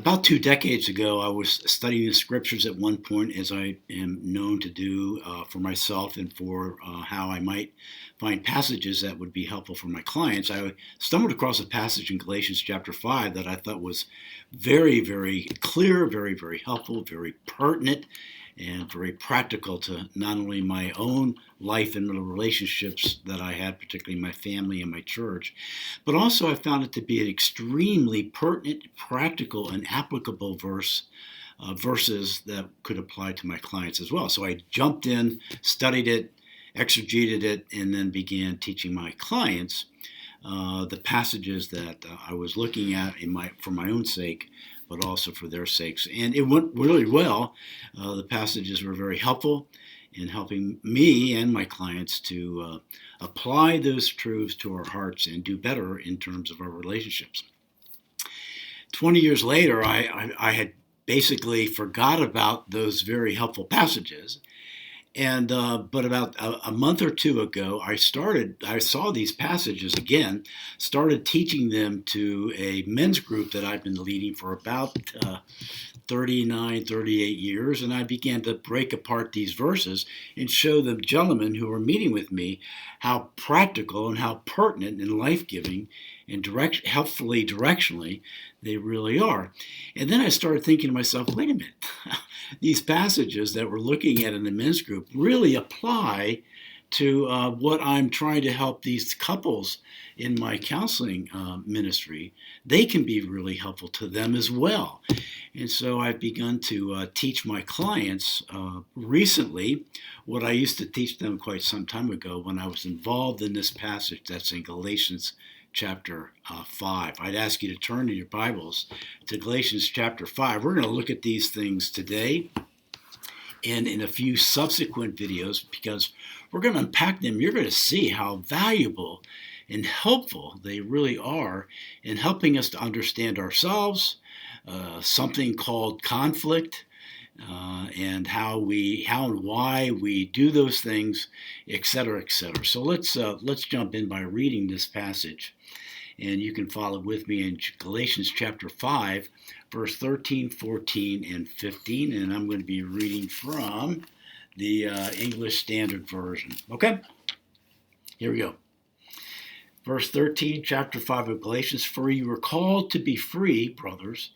About 2 decades ago, I was studying the scriptures at one point, as I am known to do for myself and for how I might find passages that would be helpful for my clients. I stumbled across a passage in Galatians chapter 5 that I thought was very, very clear, very, very helpful, very pertinent, and very practical to not only my own life and the relationships that I had, particularly my family and my church, but also I found it to be an extremely pertinent, practical, and applicable verses that could apply to my clients as well. So I jumped in, studied it, exegeted it, and then began teaching my clients the passages that I was looking at for my own sake, but also for their sakes. And it went really well. The passages were very helpful in helping me and my clients to apply those truths to our hearts and do better in terms of our relationships. 20 years later, I had basically forgot about those very helpful passages. And but about a month or two ago, I saw these passages again, started teaching them to a men's group that I've been leading for about 39, 38 years, and I began to break apart these verses and show the gentlemen who were meeting with me how practical and how pertinent and life-giving and helpfully directionally they really are. And then I started thinking to myself, wait a minute, these passages that we're looking at in the men's group really apply to what I'm trying to help these couples in my counseling ministry. They can be really helpful to them as well. And so I've begun to teach my clients recently what I used to teach them quite some time ago when I was involved in this passage that's in Galatians chapter 5. I'd ask you to turn to your Bibles to Galatians chapter 5. We're going to look at these things today and in a few subsequent videos because we're going to unpack them. You're going to see how valuable and helpful they really are in helping us to understand ourselves, something called conflict, and how and why we do those things, etc., etc. So let's jump in by reading this passage, and you can follow with me in Galatians chapter 5, verse 13, 14, and 15, and I'm going to be reading from the English Standard Version. Okay? Here we go. Verse 13, chapter 5 of Galatians, "For you were called to be free, brothers,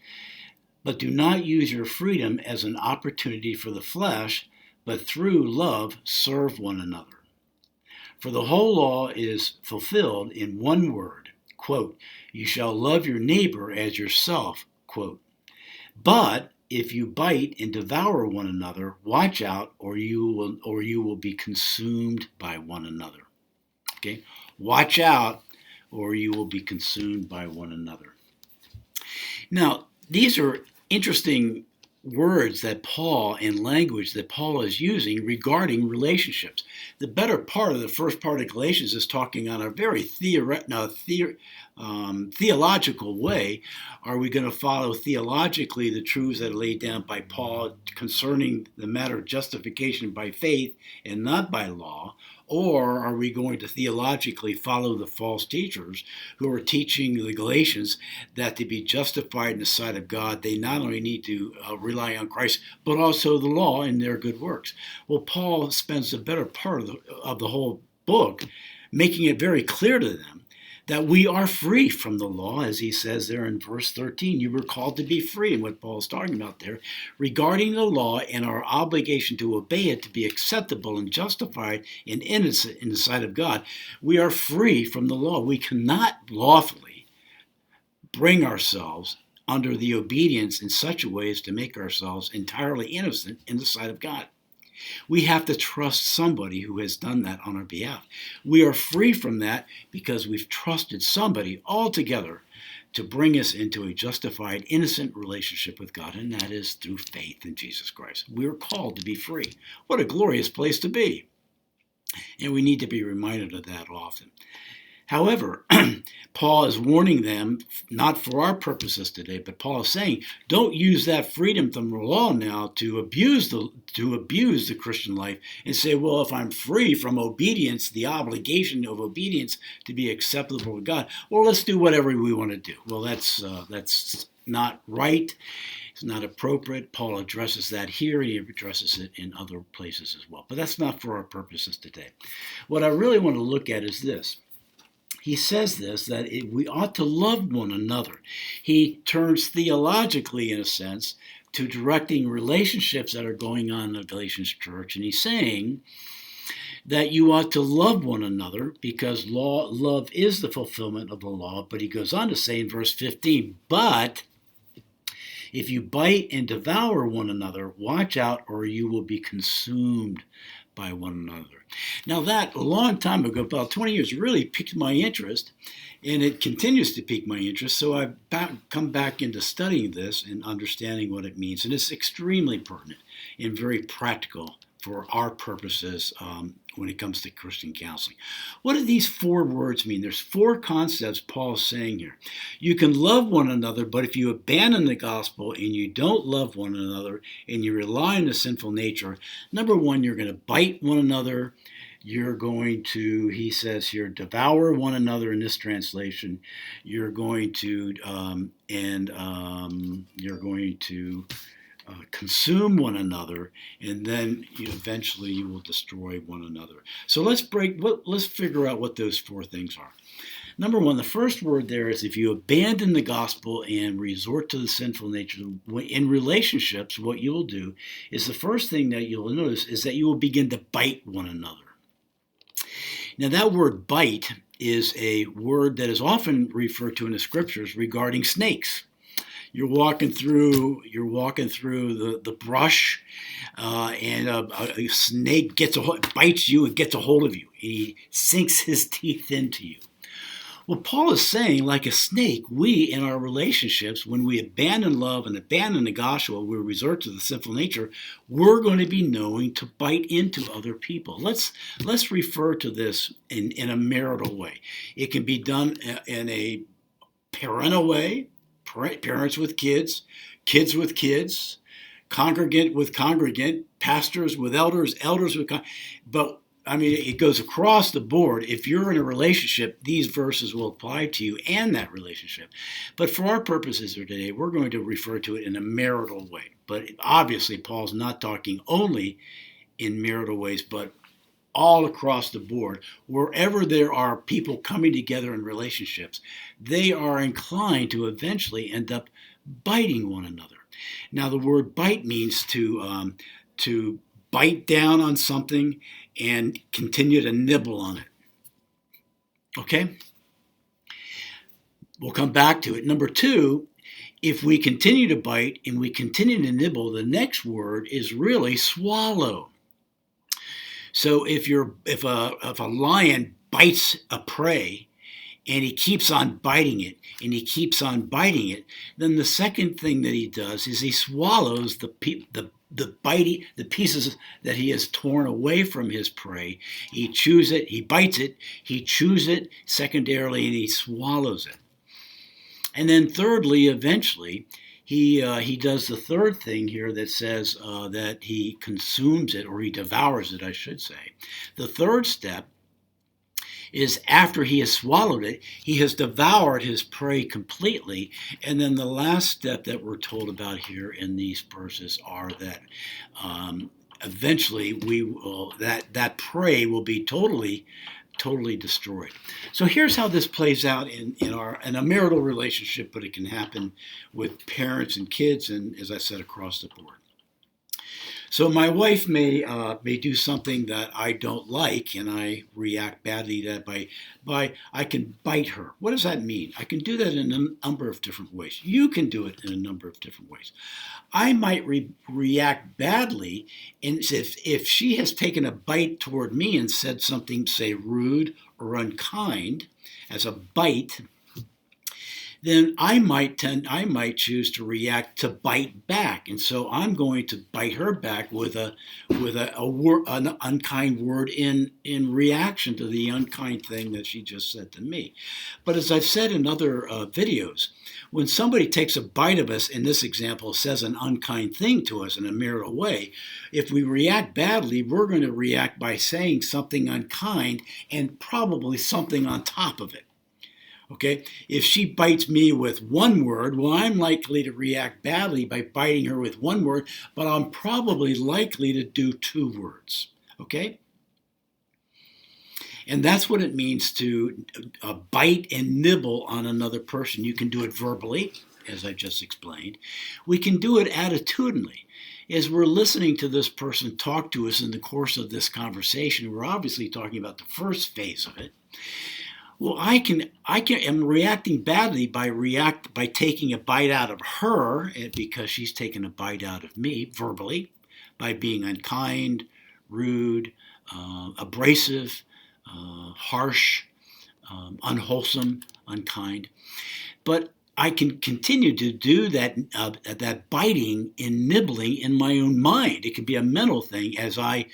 but do not use your freedom as an opportunity for the flesh, but through love serve one another. For the whole law is fulfilled in one word, quote, you shall love your neighbor as yourself, quote. But if you bite and devour one another, watch out, or you will be consumed by one another." Okay? Watch out, or you will be consumed by one another. Now, these are interesting words that Paul and language that Paul is using regarding relationships. The better part of the first part of Galatians is talking on a very theological way. Are we going to follow theologically the truths that are laid down by Paul concerning the matter of justification by faith and not by law? Or are we going to theologically follow the false teachers who are teaching the Galatians that to be justified in the sight of God, they not only need to rely on Christ, but also the law and their good works? Well, Paul spends the better part of the whole book making it very clear to them that we are free from the law, as he says there in verse 13. You were called to be free, and what Paul's talking about there, regarding the law and our obligation to obey it, to be acceptable and justified and innocent in the sight of God. We are free from the law. We cannot lawfully bring ourselves under the obedience in such a way as to make ourselves entirely innocent in the sight of God. We have to trust somebody who has done that on our behalf. We are free from that because we've trusted somebody altogether to bring us into a justified, innocent relationship with God, and that is through faith in Jesus Christ. We are called to be free. What a glorious place to be. And we need to be reminded of that often. However, Paul is warning them, not for our purposes today, but Paul is saying, don't use that freedom from the law now to abuse the Christian life and say, well, if I'm free from obedience, the obligation of obedience to be acceptable to God, well, let's do whatever we want to do. Well, that's not right. It's not appropriate. Paul addresses that here, and he addresses it in other places as well. But that's not for our purposes today. What I really want to look at is this. He says this, that we ought to love one another. He turns theologically, in a sense, to directing relationships that are going on in the Galatian church. And he's saying that you ought to love one another because love is the fulfillment of the law. But he goes on to say in verse 15, but if you bite and devour one another, watch out or you will be consumed by one another. Now that, a long time ago, about 20 years, really piqued my interest, and it continues to pique my interest, so I've come back into studying this and understanding what it means, and it's extremely pertinent and very practical for our purposes when it comes to Christian counseling. What do these four words mean? There's four concepts Paul is saying here. You can love one another, but if you abandon the gospel and you don't love one another and you rely on the sinful nature, number one, you're going to bite one another. You're going to, he says here, devour one another in this translation. You're going to, you're going to consume one another, and then eventually you will destroy one another. So let's figure out what those four things are. Number one, the first word there is if you abandon the gospel and resort to the sinful nature in relationships, what you will do is the first thing that you'll notice is that you will begin to bite one another. Now that word bite is a word that is often referred to in the scriptures regarding snakes. You're walking through the brush, and a snake bites you and gets a hold of you. He sinks his teeth into you. Well, Paul is saying, like a snake, we in our relationships, when we abandon love and abandon the gospel, we resort to the sinful nature, we're going to be knowing to bite into other people. Let's refer to this in a marital way. It can be done in a parental way. Parents with kids, kids with kids, congregant with congregant, pastors with elders, elders with but I mean, it goes across the board. If you're in a relationship, these verses will apply to you and that relationship. But for our purposes here today, we're going to refer to it in a marital way. But obviously, Paul's not talking only in marital ways, but all across the board. Wherever there are people coming together in relationships, they are inclined to eventually end up biting one another. Now, the word bite means to bite down on something and continue to nibble on it. Okay? We'll come back to it. Number two, if we continue to bite and we continue to nibble, the next word is really swallow. So if a lion bites a prey and he keeps on biting it and he keeps on biting it, then the second thing that he does is he swallows the pieces that he has torn away from his prey. He chews it, he bites it, he chews it secondarily, and he swallows it. And then thirdly, eventually, he does the third thing here that says that he consumes it, or he devours it, I should say. The third step is after he has swallowed it, he has devoured his prey completely. And then the last step that we're told about here in these verses are that eventually that prey will be totally destroyed. So here's how this plays out in a marital relationship, but it can happen with parents and kids, and as I said, across the board. So my wife may do something that I don't like, and I react badly to that by I can bite her. What does that mean? I can do that in a number of different ways. You can do it in a number of different ways. I might react badly, and if she has taken a bite toward me and said something, say, rude or unkind, as a bite, then I might choose to react to bite back, and so I'm going to bite her back with an unkind word in reaction to the unkind thing that she just said to me. But as I've said in other videos, when somebody takes a bite of us, in this example, says an unkind thing to us in a marital way, if we react badly, we're going to react by saying something unkind and probably something on top of it. Okay, if she bites me with one word, well, I'm likely to react badly by biting her with one word, but I'm probably likely to do two words. Okay? And that's what it means to bite and nibble on another person. You can do it verbally, as I just explained. We can do it attitudinally. As we're listening to this person talk to us in the course of this conversation, we're obviously talking about the first phase of it. Well, am reacting badly by taking a bite out of her because she's taken a bite out of me verbally, by being unkind, rude, abrasive, harsh, unwholesome, unkind. But I can continue to do that biting and nibbling in my own mind. It can be a mental thing. As I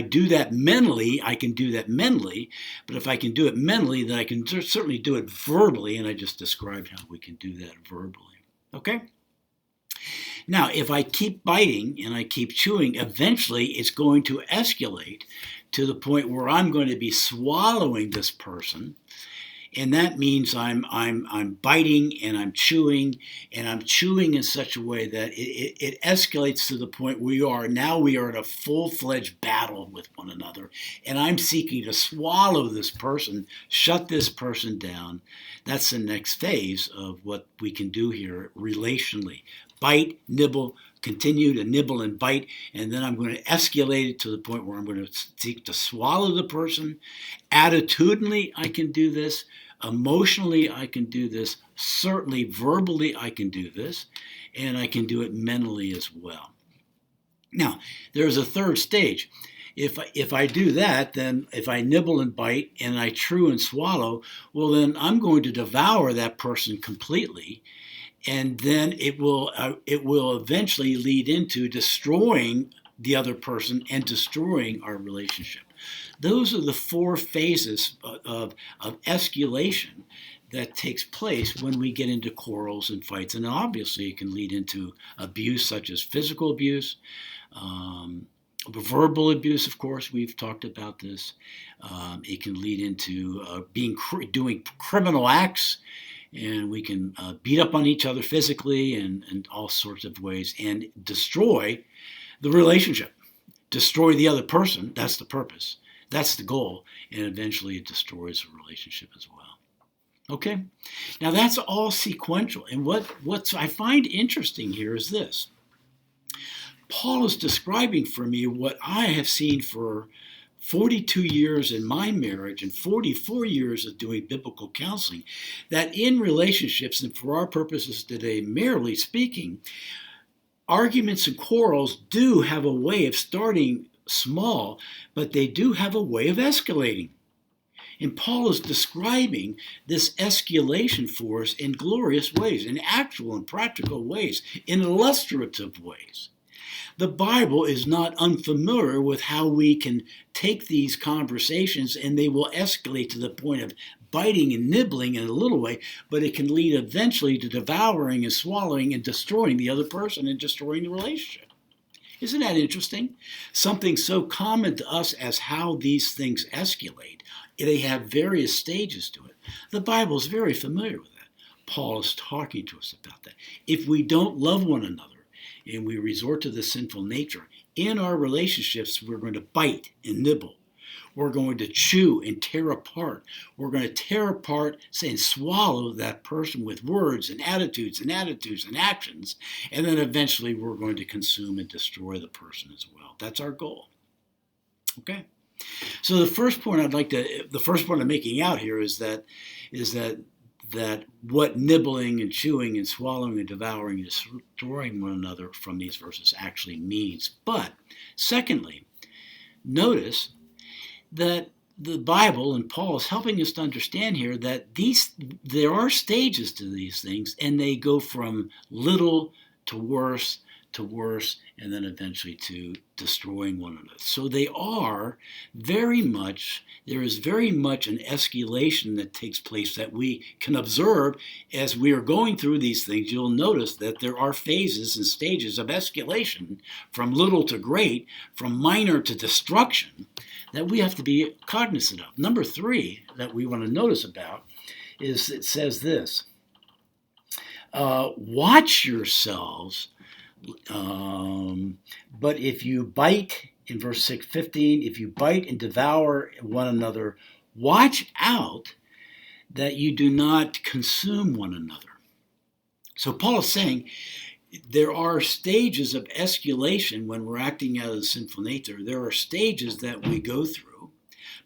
do that mentally, I can do that mentally. But if I can do it mentally, then I can certainly do it verbally. And I just described how we can do that verbally. Okay? Now, if I keep biting and I keep chewing, eventually it's going to escalate to the point where I'm going to be swallowing this person. And that means I'm biting and I'm chewing in such a way that it escalates to the point we are in a full-fledged battle with one another. And I'm seeking to swallow this person, shut this person down. That's the next phase of what we can do here relationally. Bite, nibble, continue to nibble and bite, and then I'm going to escalate it to the point where I'm going to seek to swallow the person. Attitudinally, I can do this. Emotionally, I can do this. Certainly, verbally, I can do this. And I can do it mentally as well. Now, there's a third stage. If I do that, then if I nibble and bite and I chew and swallow, well, then I'm going to devour that person completely. And then it will eventually lead into destroying the other person and destroying our relationship. Those are the four phases of escalation that takes place when we get into quarrels and fights. And obviously it can lead into abuse, such as physical abuse, verbal abuse, of course, we've talked about this. It can lead into doing criminal acts, and we can beat up on each other physically and all sorts of ways and destroy the relationship, destroy the other person. That's the purpose. That's the goal. And eventually it destroys the relationship as well. Okay? Now that's all sequential. And what I find interesting here is this. Paul is describing for me what I have seen for 42 years in my marriage and 44 years of doing biblical counseling, that in relationships, and for our purposes today, merely speaking, arguments and quarrels do have a way of starting small, but they do have a way of escalating. And Paul is describing this escalation for us in glorious ways, in actual and practical ways, in illustrative ways. The Bible is not unfamiliar with how we can take these conversations and they will escalate to the point of biting and nibbling in a little way, but it can lead eventually to devouring and swallowing and destroying the other person and destroying the relationship. Isn't that interesting? Something so common to us as how these things escalate. They have various stages to it. The Bible is very familiar with that. Paul is talking to us about that. If we don't love one another, and we resort to the sinful nature, in our relationships, we're going to bite and nibble. We're going to chew and tear apart. We're going to tear apart, say, and swallow that person with words and attitudes and actions. And then eventually we're going to consume and destroy the person as well. That's our goal. Okay? So the first point I'm making out here is that what nibbling and chewing and swallowing and devouring and destroying one another from these verses actually means. But secondly, notice that the Bible and Paul is helping us to understand here that there are stages to these things, and they go from little to worse, and then eventually to destroying one another. So there is very much an escalation that takes place that we can observe as we are going through these things. You'll notice that there are phases and stages of escalation from little to great, from minor to destruction, that we have to be cognizant of. Number 3 that we want to notice about is it says this, watch yourselves, but if you bite, in verse 15, if you bite and devour one another, watch out that you do not consume one another. So Paul is saying there are stages of escalation when we're acting out of the sinful nature. There are stages that we go through.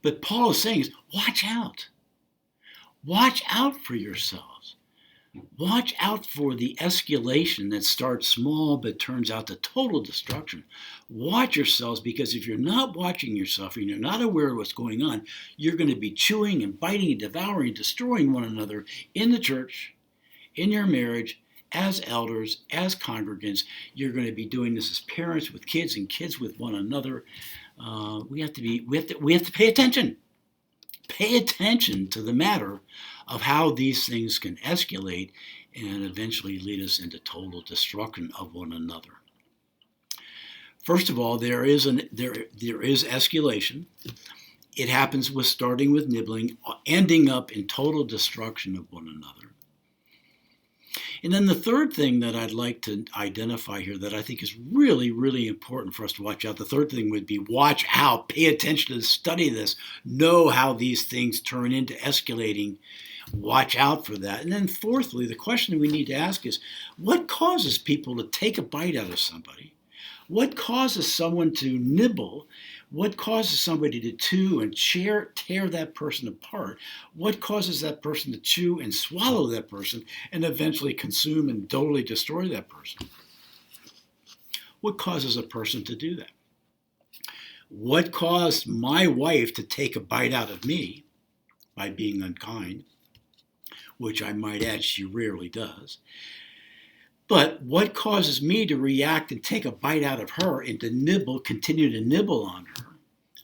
But Paul is saying, watch out. Watch out for yourselves. Watch out for the escalation that starts small but turns out to total destruction. Watch yourselves, because if you're not watching yourself and you're not aware of what's going on, you're going to be chewing and biting and devouring and destroying one another in the church, in your marriage, as elders, as congregants. You're going to be doing this as parents with kids and kids with one another. We have to pay attention. Pay attention to the matter of how these things can escalate and eventually lead us into total destruction of one another. First of all, there is escalation. It happens starting with nibbling, ending up in total destruction of one another. And then the third thing that I'd like to identify here that I think is really, really important for us to watch out, the third thing would be watch out, pay attention to this, study this, know how these things turn into escalating. Watch out for that. And then fourthly, the question we need to ask is, what causes people to take a bite out of somebody? What causes someone to nibble? What causes somebody to chew and tear that person apart? What causes that person to chew and swallow that person and eventually consume and totally destroy that person? What causes a person to do that? What caused my wife to take a bite out of me by being unkind, which I might add she rarely does? But what causes me to react and take a bite out of her and to continue to nibble on her?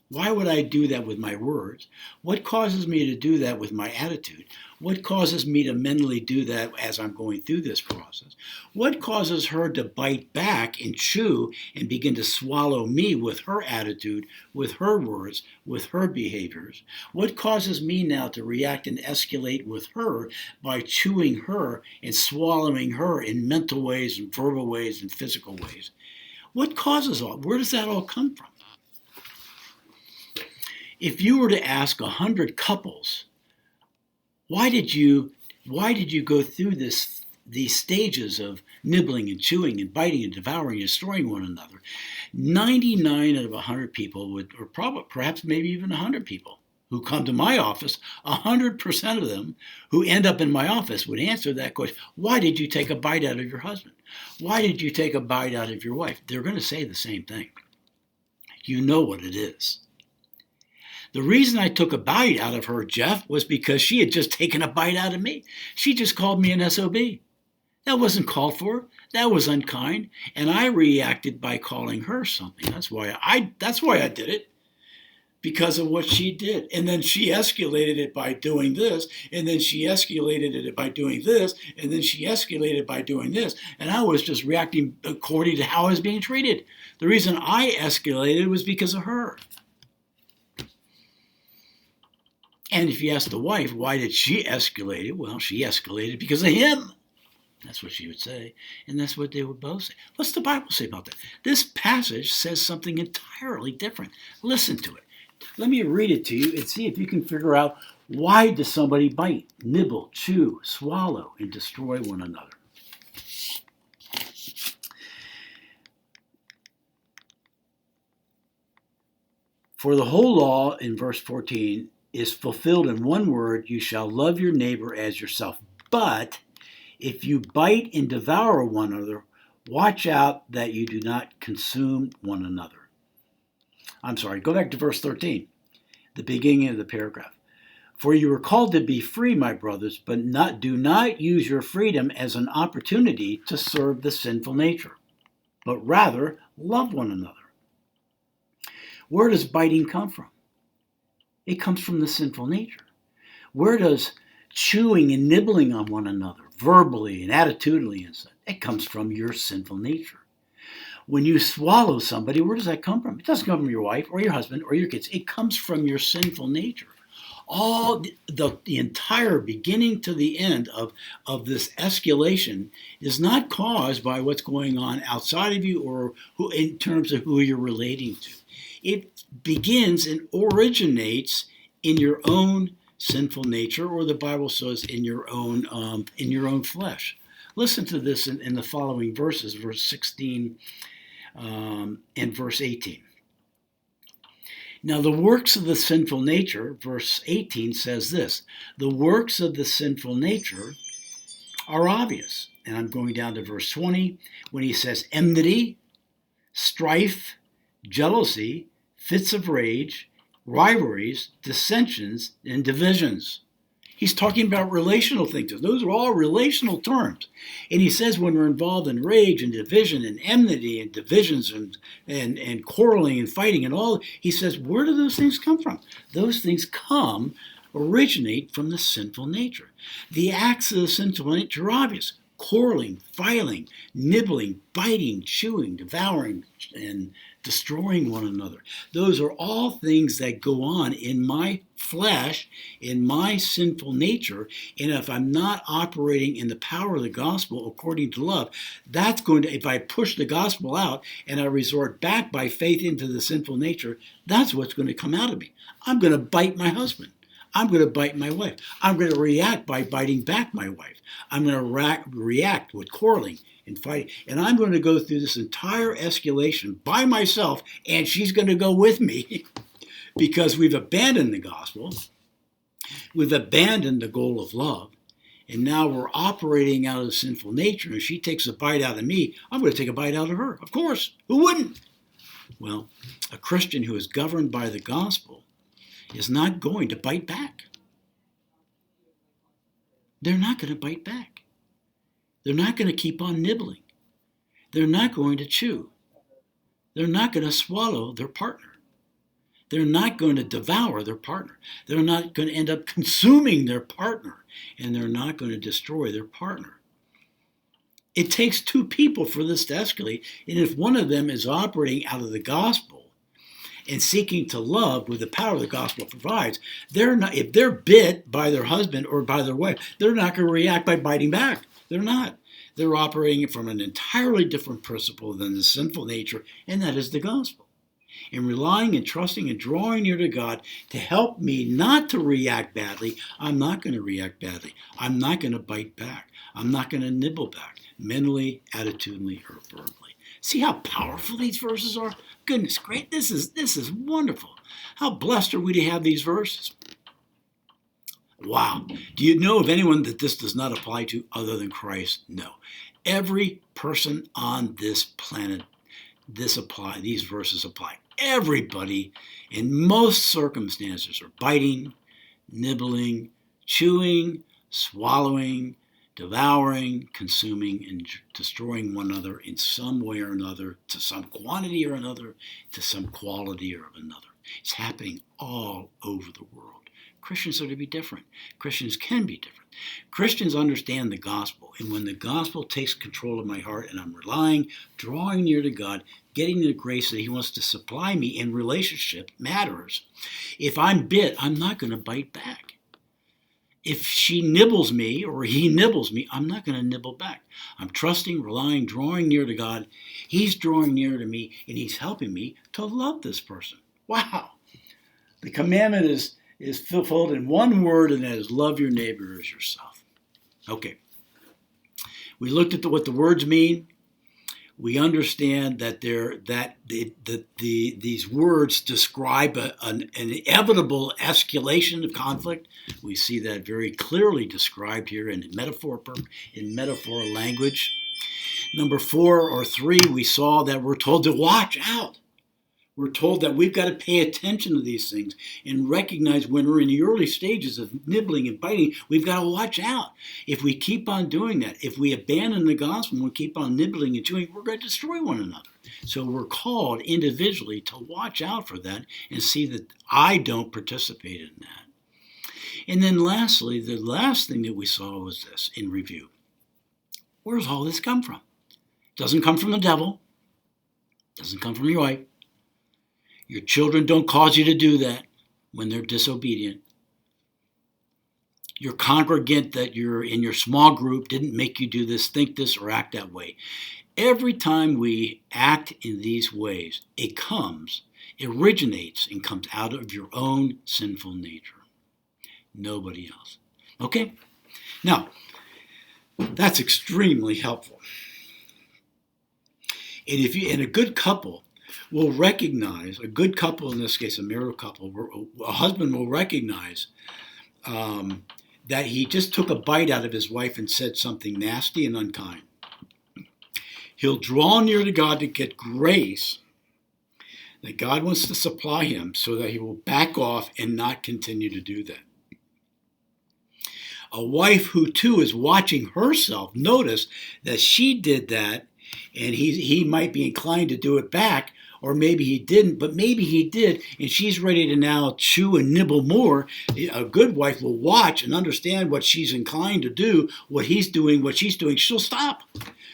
Why would I do that with my words? What causes me to do that with my attitude? What causes me to mentally do that as I'm going through this process? What causes her to bite back and chew and begin to swallow me with her attitude, with her words, with her behaviors? What causes me now to react and escalate with her by chewing her and swallowing her in mental ways and verbal ways and physical ways? What causes all? Where does that all come from? If you were to ask 100 couples, why did you go through these stages of nibbling and chewing and biting and devouring and destroying one another? 99 out of 100 people or perhaps maybe even 100 people who come to my office, 100% of them who end up in my office would answer that question. Why did you take a bite out of your husband? Why did you take a bite out of your wife? They're going to say the same thing. You know what it is. The reason I took a bite out of her, Jeff, was because she had just taken a bite out of me. She just called me an SOB. That wasn't called for. That was unkind. And I reacted by calling her something. That's why I did it. Because of what she did. And then she escalated it by doing this. And then she escalated it by doing this. And then she escalated it by doing this. And I was just reacting according to how I was being treated. The reason I escalated was because of her. And if you ask the wife, why did she escalate it? Well, she escalated because of him. That's what she would say. And that's what they would both say. What's the Bible say about that? This passage says something entirely different. Listen to it. Let me read it to you and see if you can figure out, why does somebody bite, nibble, chew, swallow, and destroy one another? For the whole law, in verse 14, is fulfilled in one word: you shall love your neighbor as yourself. But if you bite and devour one another, watch out that you do not consume one another. I'm sorry, go back to verse 13. the beginning of the paragraph. For you were called to be free, my brothers, but do not use your freedom as an opportunity to serve the sinful nature, but rather love one another. Where does biting come from? It comes from the sinful nature. Where does chewing and nibbling on one another, verbally and attitudinally and such, it comes from your sinful nature. When you swallow somebody, where does that come from? It doesn't come from your wife or your husband or your kids. It comes from your sinful nature. All the entire beginning to the end of this escalation is not caused by what's going on outside of you or who, in terms of who you're relating to. It begins and originates in your own sinful nature, or the Bible says in your own flesh. Listen to this in the following verses, verse 16 and verse 18. Now the works of the sinful nature, verse 18 says this, the works of the sinful nature are obvious. And I'm going down to verse 20 when he says enmity, strife, jealousy, fits of rage, rivalries, dissensions, and divisions. He's talking about relational things. Those are all relational terms. And he says when we're involved in rage and division and enmity and divisions and quarreling and fighting and all, he says, where do those things come from? Those things originate from the sinful nature. The acts of the sinful nature are obvious. Quarreling, fighting, nibbling, biting, chewing, devouring, and destroying one another. Those are all things that go on in my flesh, in my sinful nature, and if I'm not operating in the power of the gospel according to love, that's going to, if I push the gospel out and I resort back by faith into the sinful nature, that's what's going to come out of me. I'm going to bite my husband. I'm going to bite my wife. I'm going to react by biting back my wife. I'm going to react with quarreling and fighting. And I'm going to go through this entire escalation by myself, and she's going to go with me because we've abandoned the gospel. We've abandoned the goal of love. And now we're operating out of the sinful nature. And if she takes a bite out of me, I'm going to take a bite out of her. Of course. Who wouldn't? Well, a Christian who is governed by the gospel is not going to bite back. They're not going to bite back. They're not going to keep on nibbling. They're not going to chew. They're not going to swallow their partner. They're not going to devour their partner. They're not going to end up consuming their partner, and they're not going to destroy their partner. It takes two people for this to escalate, and if one of them is operating out of the gospel and seeking to love with the power the gospel provides, they're not, if they're bit by their husband or by their wife, they're not going to react by biting back. They're not. They're operating from an entirely different principle than the sinful nature, and that is the gospel. And relying and trusting and drawing near to God to help me not to react badly, I'm not going to react badly. I'm not going to bite back. I'm not going to nibble back, mentally, attitudinally, or verbally. See how powerful these verses are? Goodness great, this is wonderful. How blessed are we to have these verses? Wow. Do you know of anyone that this does not apply to other than Christ? No. Every person on this planet, these verses apply. Everybody in most circumstances are biting, nibbling, chewing, swallowing, devouring, consuming, and destroying one another in some way or another, to some quantity or another, to some quality or another. It's happening all over the world. Christians are to be different. Christians can be different. Christians understand the gospel, and when the gospel takes control of my heart and I'm relying, drawing near to God, getting the grace that he wants to supply me in relationship matters. If I'm bit, I'm not going to bite back. If she nibbles me or he nibbles me, I'm not going to nibble back. I'm trusting, relying, drawing near to God. He's drawing near to me, and he's helping me to love this person. Wow. The commandment is fulfilled in one word, and that is love your neighbor as yourself. Okay. We looked at what the words mean. We understand that these words describe an inevitable escalation of conflict. We see that very clearly described here in metaphor language. Number 4 or 3, we saw that we're told to watch out. We're told that we've got to pay attention to these things and recognize when we're in the early stages of nibbling and biting, we've got to watch out. If we keep on doing that, if we abandon the gospel and we keep on nibbling and chewing, we're going to destroy one another. So we're called individually to watch out for that and see that I don't participate in that. And then lastly, the last thing that we saw was this in review. Where does all this come from? It doesn't come from the devil. It doesn't come from your wife. Your children don't cause you to do that when they're disobedient. Your congregant that you're in your small group didn't make you do this, think this, or act that way. Every time we act in these ways, it originates and comes out of your own sinful nature. Nobody else. Okay? Now, that's extremely helpful. And a good couple will recognize, a good couple, in this case a marital couple, a husband will recognize that he just took a bite out of his wife and said something nasty and unkind. He'll draw near to God to get grace that God wants to supply him so that he will back off and not continue to do that. A wife who too is watching herself notice that she did that and he might be inclined to do it back, or maybe he didn't, but maybe he did, and she's ready to now chew and nibble more. A good wife will watch and understand what she's inclined to do, what he's doing, what she's doing. She'll stop.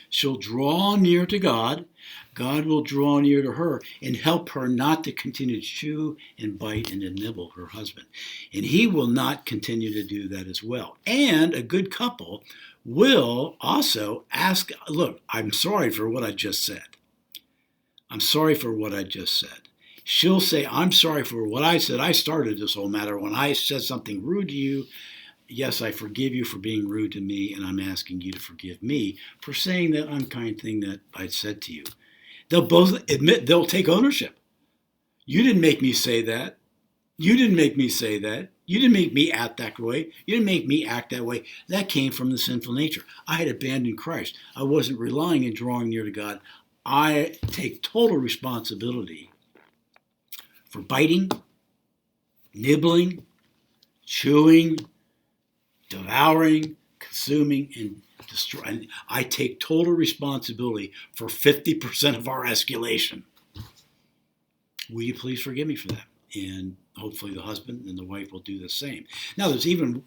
She'll draw near to God. God will draw near to her and help her not to continue to chew and bite and to nibble her husband. And he will not continue to do that as well. And a good couple will also ask, look, I'm sorry for what I just said. I'm sorry for what I just said. She'll say, I'm sorry for what I said. I started this whole matter when I said something rude to you. Yes, I forgive you for being rude to me, and I'm asking you to forgive me for saying that unkind thing that I said to you. They'll both admit, they'll take ownership. You didn't make me say that. You didn't make me say that. You didn't make me act that way. You didn't make me act that way. That came from the sinful nature. I had abandoned Christ. I wasn't relying and drawing near to God. I take total responsibility for biting, nibbling, chewing, devouring, consuming, and destroying. I take total responsibility for 50% of our escalation. Will you please forgive me for that? And hopefully the husband and the wife will do the same. Now,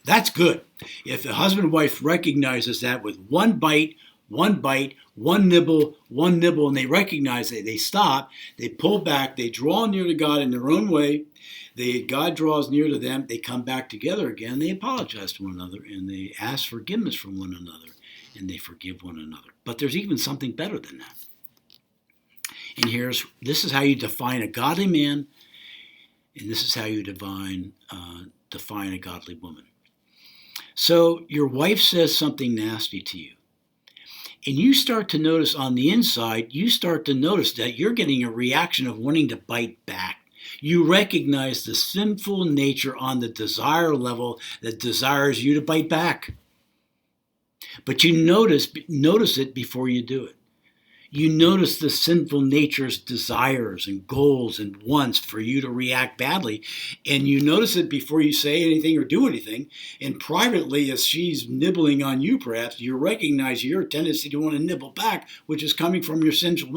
that's good. If the husband and wife recognizes that with one bite, one nibble, and they recognize it, they stop, they pull back, they draw near to God in their own way, God draws near to them, they come back together again, they apologize to one another, and they ask forgiveness from one another, and they forgive one another. But there's even something better than that. And this is how you define a godly man, and this is how you define a godly woman. So your wife says something nasty to you. And you start to notice on the inside, you start to notice that you're getting a reaction of wanting to bite back. You recognize the sinful nature on the desire level that desires you to bite back. But you notice it before you do it. You notice the sinful nature's desires and goals and wants for you to react badly. And you notice it before you say anything or do anything. And privately, as she's nibbling on you, perhaps, you recognize your tendency to want to nibble back, which is coming from your sinful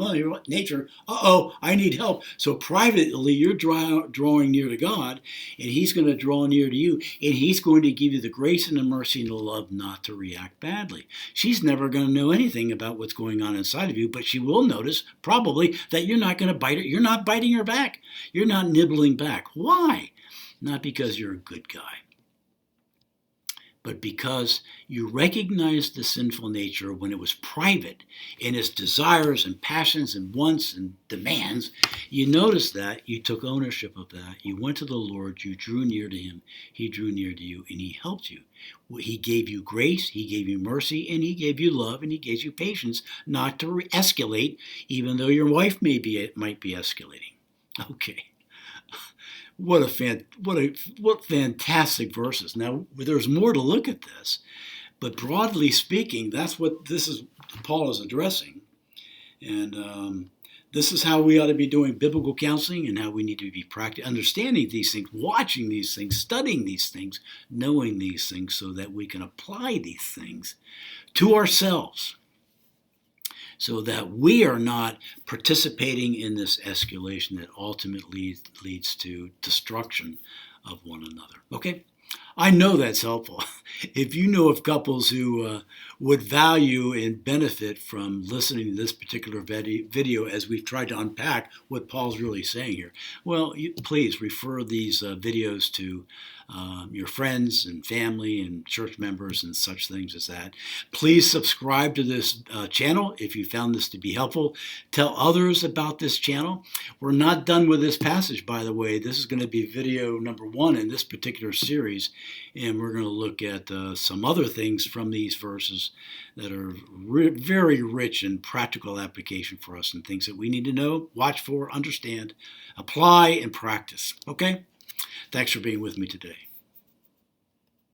nature. I need help. So privately, you're drawing near to God, and he's going to draw near to you. And he's going to give you the grace and the mercy and the love not to react badly. She's never going to know anything about what's going on inside of you, but she will notice probably that you're not going to bite her. You're not biting her back. You're not nibbling back. Why? Not because you're a good guy, but because you recognized the sinful nature when it was private in its desires and passions and wants and demands. You noticed that. You took ownership of that. You went to the Lord. You drew near to him. He drew near to you, and he helped you. He gave you grace, he gave you mercy, and he gave you love, and he gave you patience not to escalate, even though your wife might be escalating. Okay. What fantastic verses. Now, there's more to look at this, but broadly speaking, that's what Paul is addressing. And This is how we ought to be doing biblical counseling and how we need to be understanding these things, watching these things, studying these things, knowing these things so that we can apply these things to ourselves so that we are not participating in this escalation that ultimately leads to destruction of one another. Okay? I know that's helpful. If you know of couples who would value and benefit from listening to this particular video as we've tried to unpack what Paul's really saying here, well, please refer these videos to your friends and family and church members and such things as that. Please subscribe to this channel if you found this to be helpful. Tell others about this channel. We're not done with this passage, by the way. This is going to be video number 1 in this particular series, and we're going to look at some other things from these verses that are very rich in practical application for us and things that we need to know, watch for, understand, apply, and practice. Okay? Thanks for being with me today.